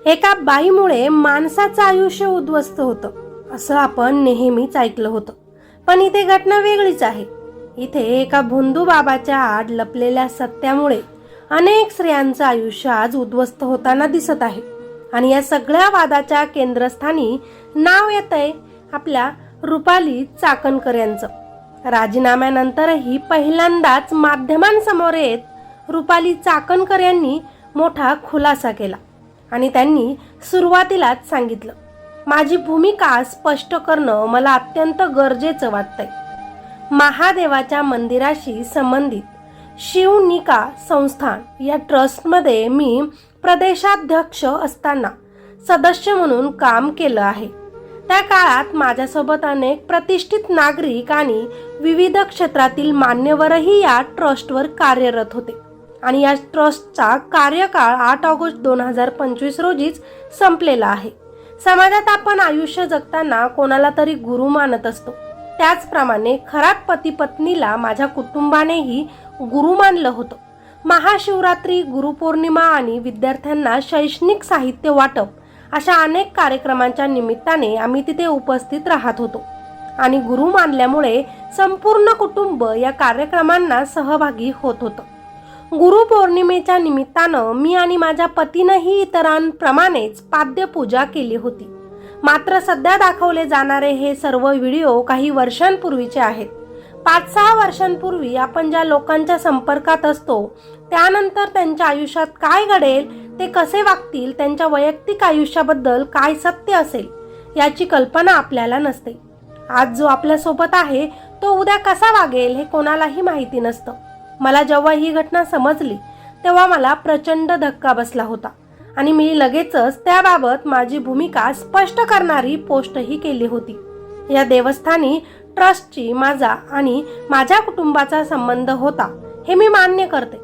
एका बाईमुळे माणसाचं आयुष्य उद्ध्वस्त होतं असं आपण नेहमीच ऐकलं होतं, पण इथे घटना वेगळीच आहे. इथे एका भोंदू बाबाच्या आड लपलेल्या सत्यामुळे अनेक स्त्रियांचं आयुष्य आज उद्ध्वस्त होताना दिसत आहे. आणि या सगळ्या वादाच्या केंद्रस्थानी नाव येतंय आपल्या रुपाली चाकणकर यांचं. राजीनाम्यानंतरही पहिल्यांदाच माध्यमांसमोर येत रुपाली चाकणकर यांनी मोठा खुलासा केला आणि त्यांनी सुरुवातीलाच सांगितलं, माझी भूमिका स्पष्ट करणं मला अत्यंत गरजेचं वाटतंय. महादेवाच्या मंदिराशी संबंधित शिवनिका संस्थान या ट्रस्टमध्ये मी प्रदेशाध्यक्ष असताना सदस्य म्हणून काम केलं आहे. त्या काळात माझ्यासोबत अनेक प्रतिष्ठित नागरिक आणि विविध क्षेत्रातील मान्यवरही या ट्रस्टवर कार्यरत होते आणि या ट्रस्टचा कार्यकाळ 8 ऑगस्ट 2025 रोजीच संपलेला आहे. समाजात आपण आयुष्य जगताना कोणाला तरी गुरु मानत असतो. त्याचप्रमाणे खरात पती पत्नीला माझ्या कुटुंबानेही गुरु मानलं होतं. महाशिवरात्री, गुरुपौर्णिमा आणि विद्यार्थ्यांना शैक्षणिक साहित्य वाटप अशा अनेक कार्यक्रमांच्या निमित्ताने आम्ही तिथे उपस्थित राहत होतो आणि गुरु मानल्यामुळे संपूर्ण कुटुंब या कार्यक्रमांना सहभागी होत होतं. गुरुपौर्णिमेच्या निमित्तानं मी आणि माझ्या पतीनंही इतरांप्रमाणेच पाद्यपूजा केली होती. मात्र सध्या दाखवले जाणारे हे सर्व व्हिडिओ काही वर्षांपूर्वीचे आहेत. 5-6 वर्षांपूर्वी आपण ज्या लोकांच्या संपर्कात असतो त्यानंतर त्यांच्या आयुष्यात काय घडेल, ते कसे वागतील, त्यांच्या वैयक्तिक आयुष्याबद्दल काय सत्य असेल याची कल्पना आपल्याला नसते. आज जो आपल्यासोबत आहे तो उद्या कसा वागेल हे कोणालाही माहिती नसतं. मला जेव्हा ही घटना समजली तेव्हा मला प्रचंड धक्का बसला होता आणि मी लगेचच त्याबाबत माझी भूमिका स्पष्ट करणारी पोस्टही केली होती. या देवस्थानी ट्रस्टची माझा आणि माझ्या कुटुंबाचा संबंध होता हे मी मान्य करते,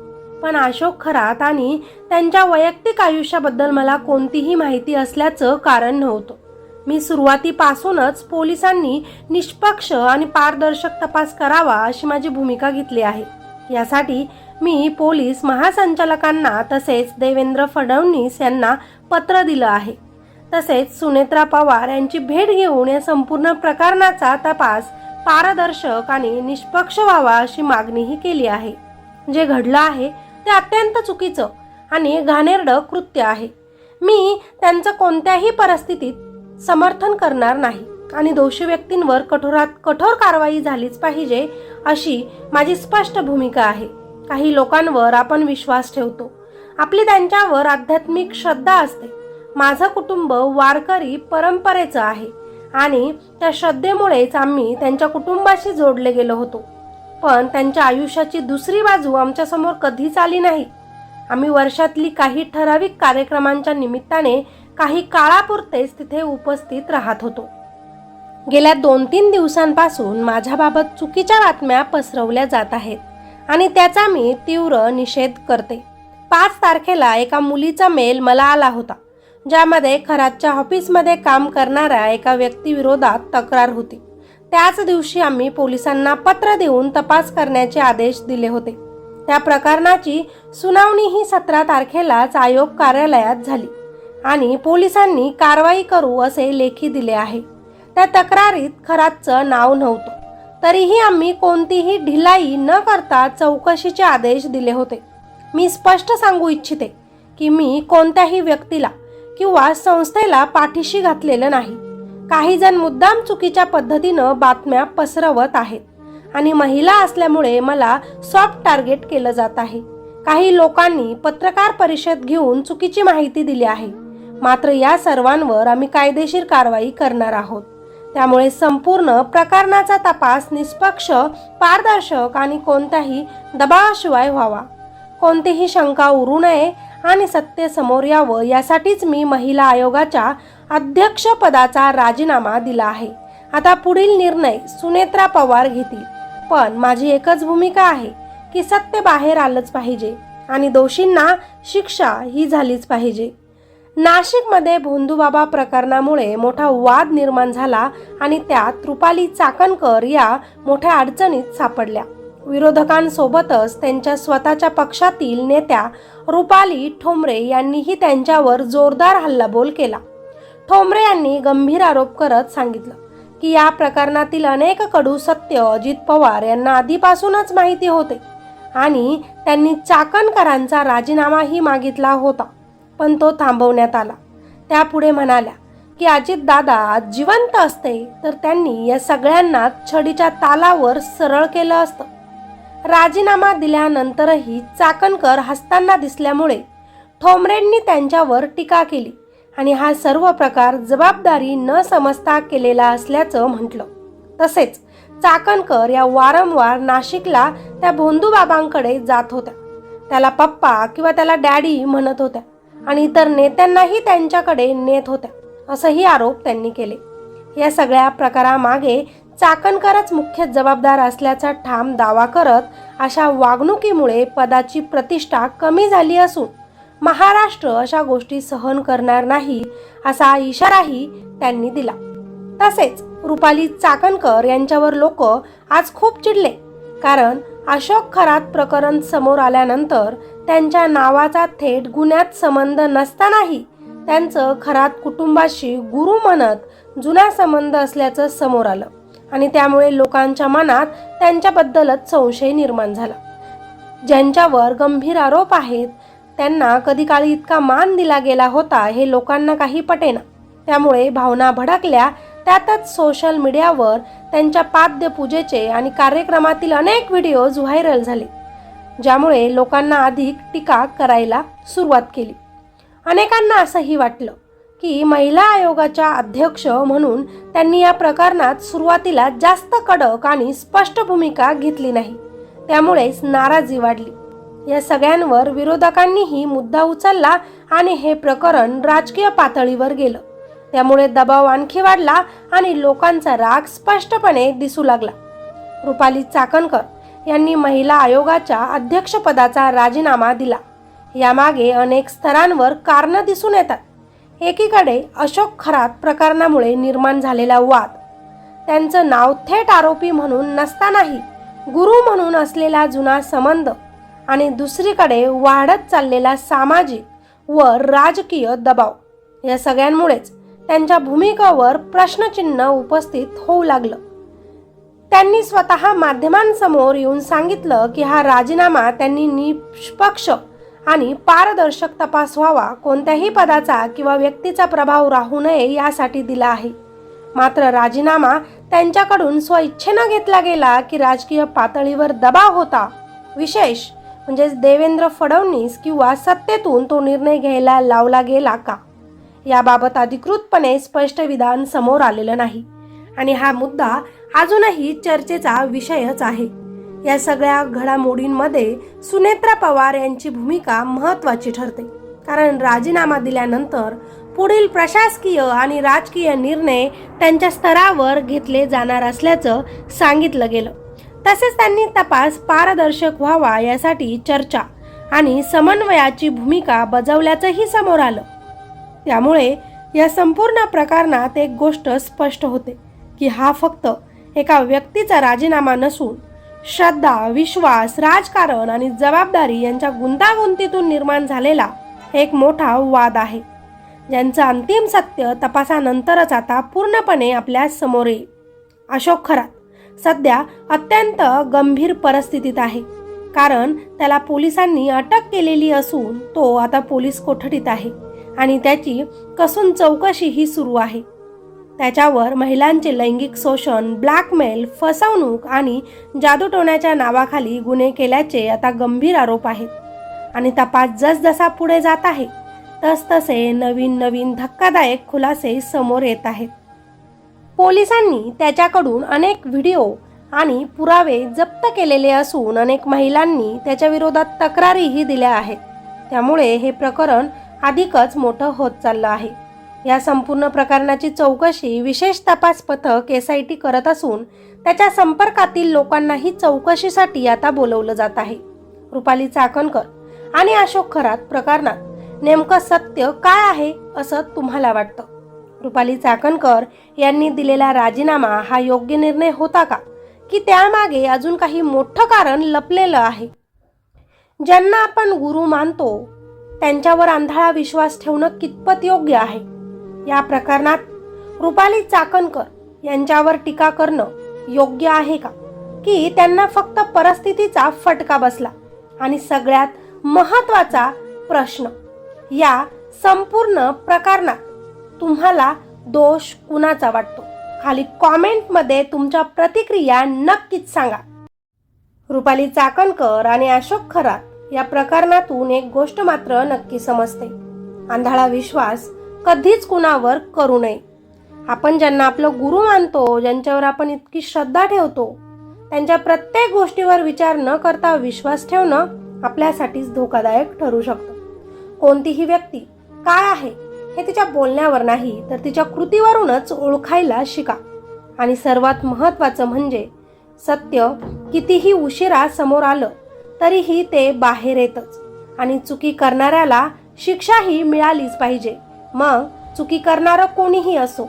पण अशोक खरात आणि त्यांच्या वैयक्तिक आयुष्याबद्दल मला कोणतीही माहिती असल्याचं कारण नव्हतं. मी सुरुवातीपासूनच पोलिसांनी निष्पक्ष आणि पारदर्शक तपास करावा अशी माझी भूमिका घेतली आहे. यासाठी मी पोलीस महासंचालकांना तसेच देवेंद्र फडणवीस यांना पत्र दिलं आहे. तसेच सुनेत्रा पवार यांची भेट घेऊन या संपूर्ण प्रकरणाचा तपास पारदर्शक आणि निष्पक्ष व्हावा अशी मागणीही केली आहे. जे घडलं आहे ते अत्यंत चुकीचं आणि घाणेरडं कृत्य आहे. मी त्यांचं कोणत्याही परिस्थितीत समर्थन करणार नाही आणि दोषी व्यक्तींवर कठोरात कठोर कारवाई झालीच पाहिजे अशी माझी स्पष्ट भूमिका आहे. काही लोकांवर आपण विश्वास ठेवतो, आपली त्यांच्यावर आध्यात्मिक श्रद्धा असते. माझं कुटुंब वारकरी परंपरेचं आहे आणि त्या श्रद्धेमुळेच आम्ही त्यांच्या कुटुंबाशी जोडले गेलो होतो. पण त्यांच्या आयुष्याची दुसरी बाजू आमच्यासमोर कधीच आली नाही. आम्ही वर्षातली काही ठराविक कार्यक्रमांच्या निमित्ताने काही काळापुरतेच तिथे उपस्थित राहत होतो. गेल्या 2-3 दिवसांपासून माझ्याबाबत चुकीच्या बातम्या पसरवल्या जात आहेत आणि त्याचा मी तीव्र निषेध करते. 5 तारखेला एका मुलीचा मेल मला आला होता, ज्यामध्ये खरातच्या ऑफिसमध्ये काम करणाऱ्या एका व्यक्तीविरोधात तक्रार होती. त्याच दिवशी आम्ही पोलिसांना पत्र देऊन तपास करण्याचे आदेश दिले होते. त्या प्रकरणाची सुनावणीही 17 तारखेलाच आयोग कार्यालयात झाली आणि पोलिसांनी कारवाई करू असे लेखी दिले आहे. त्या तक्रारीत खरातचं नाव नव्हतं, तरीही आम्ही कोणतीही ढिलाई न करता चौकशीचे आदेश दिले होते. मी स्पष्ट सांगू इच्छिते की मी कोणत्याही व्यक्तीला किंवा संस्थेला पाठीशी घातलेलं नाही. काही जण मुद्दाम चुकीच्या पद्धतीनं बातम्या पसरवत आहेत आणि महिला असल्यामुळे मला सॉफ्ट टार्गेट केलं जात आहे. काही लोकांनी पत्रकार परिषद घेऊन चुकीची माहिती दिली आहे. मात्र या सर्वांवर आम्ही कायदेशीर कारवाई करणार आहोत. त्यामुळे संपूर्ण प्रकरणाचा तपास निष्पक्ष, पारदर्शक आणि कोणत्याही दबावाशिवाय व्हावा. कोणतीही शंका उरू नये आणि सत्य समोर यावं यासाठीच मी महिला आयोगाच्या अध्यक्षपदाचा राजीनामा दिला आहे. आता पुढील निर्णय सुनेत्रा पवार घेतील, पण माझी एकच भूमिका आहे की सत्य बाहेर आलंच पाहिजे आणि दोषींना शिक्षा ही झालीच पाहिजे. नाशिकमध्ये भोंदूबाबा प्रकरणामुळे मोठा वाद निर्माण झाला आणि त्यात रुपाली चाकणकर या मोठ्या अडचणीत सापडल्या. विरोधकांसोबतच त्यांच्या स्वतःच्या पक्षातील नेत्या रुपाली ठोंबरे यांनीही त्यांच्यावर जोरदार हल्लाबोल केला. ठोंबरे यांनी गंभीर आरोप करत सांगितलं की या प्रकरणातील अनेक कडू सत्य अजित पवार यांना आधीपासूनच माहिती होते आणि त्यांनी चाकणकरांचा राजीनामाही मागितला होता, पण तो थांबवण्यात आला. त्या पुढे म्हणाल्या की अजितदादा जिवंत असते तर त्यांनी या सगळ्यांना छडीच्या तालावर सरळ केलं असतं. राजीनामा दिल्यानंतरही चाकणकर हसताना दिसल्यामुळे ठोंबरेंनी त्यांच्यावर टीका केली आणि हा सर्व प्रकार जबाबदारी न समजता केलेला असल्याचं म्हटलं. तसेच चाकणकर या वारंवार नाशिकला त्या भोंदूबाबांकडे जात होत्या. त्याला पप्पा किंवा त्याला डॅडी म्हणत होत्या आणि इतर नेत्यांनाही त्यांच्याकडे नेत होत्या, असंही आरोप त्यांनी केले. या सगळ्या प्रकारामागे चाकणकरच मुख्य जबाबदार असल्याचा ठाम दावा करत अशा वागणुकीमुळे पदाची प्रतिष्ठा कमी झाली असून महाराष्ट्र अशा गोष्टी सहन करणार नाही असा इशाराही त्यांनी दिला. तसेच रुपाली चाकणकर यांच्यावर लोक आज खूप चिडले, कारण अशोक खरात प्रकरण समोर आल्यानंतर त्यांच्या नावाचा थेट गुन्ह्यात संबंध नसतानाही त्यांचं खरात कुटुंबाशी गुरु म्हणत जुना संबंध असल्याचं समोर आलं आणि त्यामुळे लोकांच्या मनात त्यांच्याबद्दलच संशय निर्माण झाला. ज्यांच्यावर गंभीर आरोप आहेत त्यांना कधी काळी इतका मान दिला गेला होता हे लोकांना काही पटेना. त्यामुळे भावना भडकल्या. त्यातच सोशल मीडियावर त्यांच्या पाद्यपूजेचे आणि कार्यक्रमातील अनेक व्हिडिओज व्हायरल झाले, ज्यामुळे लोकांना अधिक टीका करायला सुरुवात केली. अनेकांना असंही वाटलं की महिला आयोगाच्या अध्यक्ष म्हणून त्यांनी या प्रकरणात सुरुवातीला जास्त कडक आणि स्पष्ट भूमिका घेतली नाही, त्यामुळेच नाराजी वाढली. या सगळ्यांवर विरोधकांनीही मुद्दा उचलला आणि हे प्रकरण राजकीय पातळीवर गेलं. त्यामुळे दबाव आणखी वाढला आणि लोकांचा राग स्पष्टपणे दिसू लागला. रुपाली चाकणकर यांनी महिला आयोगाच्या अध्यक्षपदाचा राजीनामा दिला. यामागे अनेक स्तरांवर कारणं दिसून येतात. एकीकडे अशोक खरात प्रकरणामुळे निर्माण झालेला वाद, त्यांचं नाव थेट आरोपी म्हणून नसतानाही गुरु म्हणून असलेला जुना संबंध आणि दुसरीकडे वाढत चाललेला सामाजिक व राजकीय दबाव. या सगळ्यांमुळेच त्यांच्या भूमिकेवर प्रश्नचिन्ह उपस्थित होऊ लागलं. त्यांनी स्वतः माध्यमांसमोर येऊन सांगितलं की हा राजीनामा त्यांनी निष्पक्ष आणि पारदर्शक तपास व्हावा, कोणत्याही पदाचा किंवा व्यक्तीचा प्रभाव राहू नये यासाठी दिला आहे. मात्र राजीनामा त्यांच्याकडून स्वइच्छेनं घेतला गेला की राजकीय पातळीवर दबाव होता? विशेष म्हणजे देवेंद्र फडणवीस किंवा सत्तेतून तो निर्णय घ्यायला लावला गेला का? याबाबत अधिकृतपणे स्पष्ट विधान समोर आलेलं नाही आणि हा मुद्दा अजूनही चर्चेचा विषयच आहे. या सगळ्या घडामोडींमध्ये सुनेत्रा पवार यांची भूमिका महत्त्वाची ठरते, कारण राजीनामा दिल्यानंतर पुढील प्रशासकीय आणि राजकीय निर्णय त्यांच्या स्तरावर घेतले जाणार असल्याचं सांगितलं गेलं. तसेच त्यांनी तपास पारदर्शक व्हावा यासाठी चर्चा आणि समन्वयाची भूमिका बजावल्याचंही समोर आलं. त्यामुळे या संपूर्ण प्रकरणात एक गोष्ट स्पष्ट होते की हा फक्त एका व्यक्तीचा राजीनामा नसून श्रद्धा, विश्वास, राजकारण आणि जबाबदारी यांच्या गुंतागुंतीतून निर्माण झालेला एक मोठा वाद आहे, ज्यांचं अंतिम सत्य तपासानंतरच आता पूर्णपणे आपल्या समोर येईल. अशोक खरात सध्या अत्यंत गंभीर परिस्थितीत आहे, कारण त्याला पोलिसांनी अटक केलेली असून तो आता पोलीस कोठडीत आहे आणि त्याची कसून चौकशीही सुरू आहे. त्याच्यावर महिलांचे लैंगिक शोषण, ब्लॅकमेल, फसवणूक आणि जादूटोण्याच्या नावाखाली गुन्हे केल्याचे आता गंभीर आरोप आहेत आणि तपास जसजसा पुढे जात आहे तसतसे नवीन धक्कादायक खुलासे समोर येत आहेत. पोलिसांनी त्याच्याकडून अनेक व्हिडिओ आणि पुरावे जप्त केलेले असून अनेक महिलांनी त्याच्या विरोधात तक्रारीही दिल्या आहेत. त्यामुळे हे प्रकरण अधिकच मोठं होत चाललं आहे. या संपूर्ण प्रकरणाची चौकशी विशेष तपास पथक SIT करत असून त्याच्या संपर्कातील लोकांनाही चौकशीसाठी आता बोलवलं जात आहे. रुपाली चाकणकर आणि अशोक खरात प्रकरणात नेमकं सत्य काय आहे असं तुम्हाला वाटतं? रुपाली चाकणकर यांनी दिलेला राजीनामा हा योग्य निर्णय होता का, की त्यामागे अजून काही मोठं कारण लपलेलं आहे. ज्यांना आपण गुरु मानतो त्यांच्यावर आंधळा विश्वास ठेवणं कितपत योग्य आहे? या प्रकरणात रुपाली चाकणकर यांच्यावर टीका करणं योग्य आहे का, की त्यांना फक्त परिस्थितीचा फटका बसला? आणि सगळ्यात महत्त्वाचा प्रश्न, या संपूर्ण प्रकरणात तुम्हाला दोष कुणाचा वाटतो? खाली कॉमेंटमध्ये तुमच्या प्रतिक्रिया नक्कीच सांगा. रुपाली चाकणकर आणि अशोक खरात या प्रकरणातून एक गोष्ट मात्र नक्की समजते: आंधळा विश्वास कधीच कुणावर करू नये. आपण ज्यांना आपलं गुरु मानतो, ज्यांच्यावर आपण इतकी श्रद्धा ठेवतो, त्यांच्या प्रत्येक गोष्टीवर विचार न करता विश्वास ठेवणं आपल्यासाठीच धोकादायक ठरू शकतं. कोणतीही व्यक्ती काय आहे हे तिच्या बोलण्यावर नाही तर तिच्या कृतीवरूनच ओळखायला शिका. आणि सर्वात महत्त्वाचं म्हणजे सत्य कितीही उशिरा समोर आलं तरीही ते बाहेर येतच. आणि चुकी करणाऱ्याला शिक्षाही मिळालीच पाहिजे. मग चुकी करणारं कोणीही असो,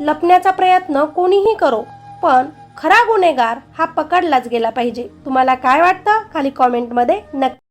लपण्याचा प्रयत्न कोणीही करो, पण खरा गुन्हेगार हा पकडलाच गेला पाहिजे. तुम्हाला काय वाटतं? खाली कॉमेंटमध्ये नक्की